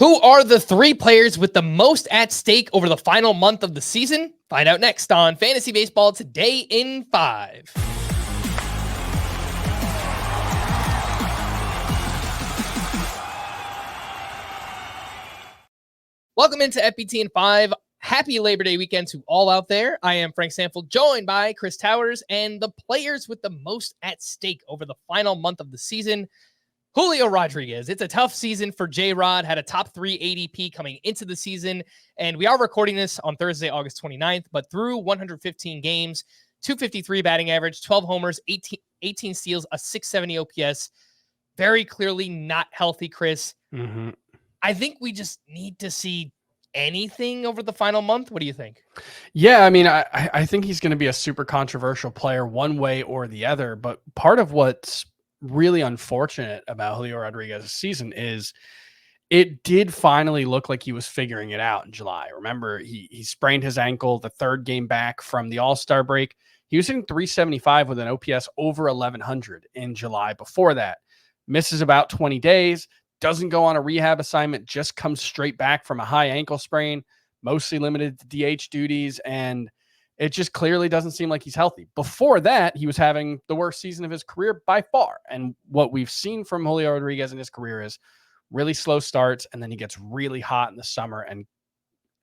Who are the three players with the most at stake over the final month of the season? Find out next on Fantasy Baseball Today in 5. Welcome into FBT in 5. Happy Labor Day weekend to all out there. I am Frank Stampfl, joined by Chris Towers, and the players with the most at stake over the final month of the season. Julio Rodriguez. It's a tough season for J-Rod, had a top 3 ADP coming into the season, and we are recording this on Thursday, August 29th, but through 115 games, 253 batting average, 12 homers, 18 steals, a 670 OPS. Very clearly not healthy, Chris. Mm-hmm. I think we just need to see anything over the final month. What do you think? Yeah, I mean, I think he's going to be a super controversial player one way or the other, but part of what's really unfortunate about Julio Rodriguez's season is it did finally look like he was figuring it out in July. Remember, he sprained his ankle the third game back from the All-Star break. He was hitting 375 with an OPS over 1100 in July. Before that, misses about 20 days, doesn't go on a rehab assignment, just comes straight back from a high ankle sprain, mostly limited to DH duties, and it just clearly doesn't seem like he's healthy. Before that, he was having the worst season of his career by far. And what we've seen from Julio Rodriguez in his career is really slow starts, and then he gets really hot in the summer and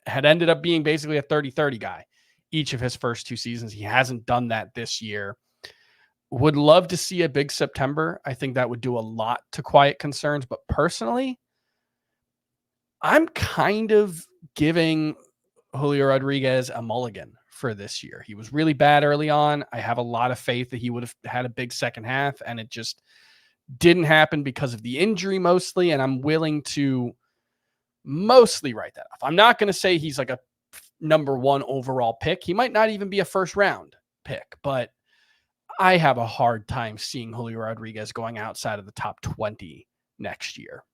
had ended up being basically a 30-30 guy each of his first 2 seasons. He hasn't done that this year. Would love to see a big September. I think that would do a lot to quiet concerns. But personally, I'm kind of giving Julio Rodriguez a mulligan for this year. He was really bad early on. I have a lot of faith that he would have had a big second half, and it just didn't happen because of the injury mostly. And I'm willing to mostly write that off. I'm not going to say he's like a number 1 overall pick. He might not even be a first round pick, but I have a hard time seeing Julio Rodriguez going outside of the top 20 next year.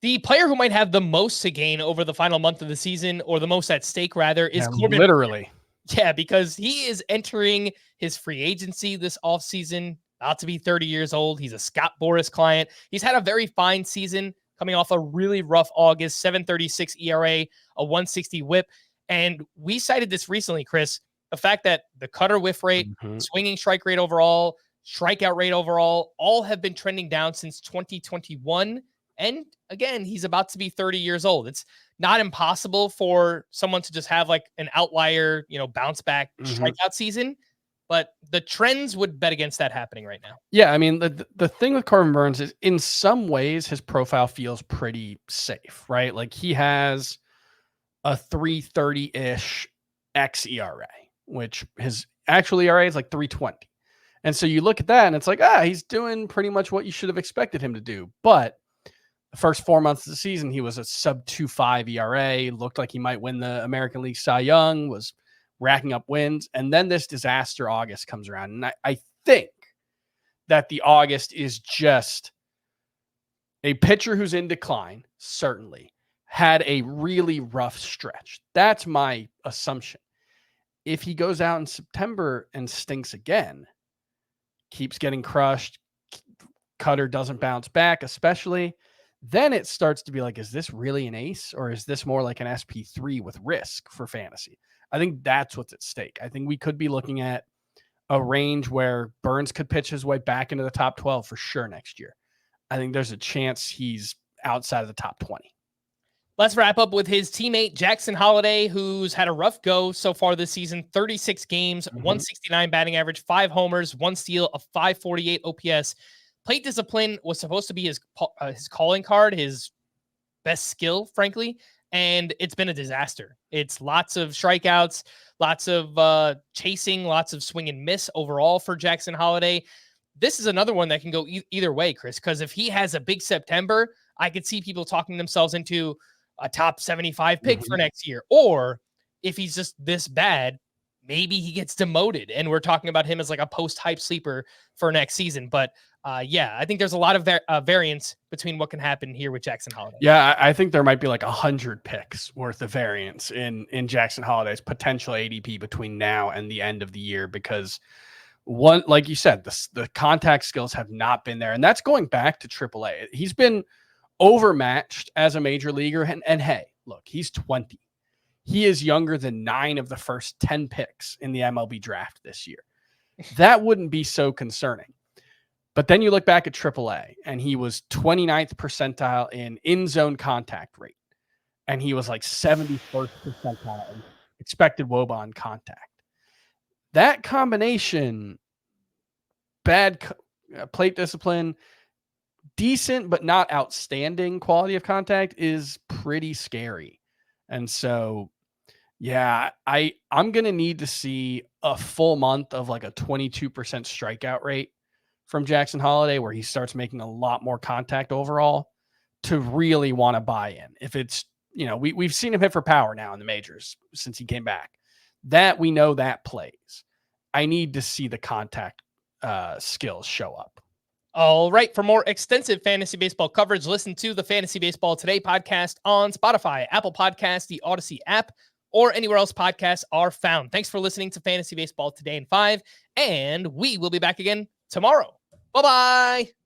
The player who might have the most to gain over the final month of the season, or the most at stake rather, is Corbin. Literally. Yeah, because he is entering his free agency this offseason, about to be 30 years old. He's a Scott Boras client. He's had a very fine season coming off a really rough August, 7.36 ERA, a 160 whip. And we cited this recently, Chris, the fact that the cutter whiff rate, swinging strike rate overall, strikeout rate overall, all have been trending down since 2021. And again, he's about to be 30 years old. It's not impossible for someone to just have like an outlier, bounce back strikeout season, but the trends would bet against that happening right now. Yeah, I mean, the thing with Corbin Burnes is in some ways his profile feels pretty safe, right? Like he has a 330-ish xERA, which his actual ERA is like 320. And so you look at that and it's like, he's doing pretty much what you should have expected him to do. But the first 4 months of the season, he was a sub 2.5 ERA, looked like he might win the American League Cy Young, was racking up wins. And then this disaster August comes around. And I think that the August is just a pitcher who's in decline, certainly, had a really rough stretch. That's my assumption. If he goes out in September and stinks again, keeps getting crushed, cutter doesn't bounce back, especially, then it starts to be like, is this really an ace, or is this more like an SP3 with risk for fantasy? I think that's what's at stake. I think we could be looking at a range where Burnes could pitch his way back into the top 12 for sure next year. I think there's a chance he's outside of the top 20. Let's wrap up with his teammate, Jackson Holliday, who's had a rough go so far this season. 36 games, 169 batting average, 5 homers, 1 steal, a 548 OPS. Plate discipline was supposed to be his calling card, his best skill, frankly, and it's been a disaster. It's lots of strikeouts, lots of chasing, lots of swing and miss overall for Jackson Holliday. This is another one that can go either way, Chris, because if he has a big September, I could see people talking themselves into a top 75 pick for next year. Or if he's just this bad, maybe he gets demoted and we're talking about him as like a post-hype sleeper for next season. But yeah, I think there's a lot of variance between what can happen here with Jackson Holliday. Yeah, I think there might be like 100 picks worth of variance in Jackson Holliday's potential ADP between now and the end of the year, because one, like you said, the contact skills have not been there. And that's going back to AAA. He's been overmatched as a major leaguer. And hey, look, he's 20. He is younger than 9 of the first 10 picks in the MLB draft this year. That wouldn't be so concerning. But then you look back at AAA, and he was 29th percentile in zone contact rate. And he was like 71st percentile in expected WOBA on contact. That combination, bad plate discipline, decent but not outstanding quality of contact, is pretty scary. And so, yeah, I'm going to need to see a full month of like a 22% strikeout rate from Jackson Holliday, where he starts making a lot more contact overall, to really want to buy in. If it's, we've seen him hit for power now in the majors since he came back. That we know that plays. I need to see the contact skills show up. All right. For more extensive fantasy baseball coverage, listen to the Fantasy Baseball Today podcast on Spotify, Apple Podcasts, the Odyssey app, or anywhere else podcasts are found. Thanks for listening to Fantasy Baseball Today in 5, and we will be back again tomorrow. Bye-bye.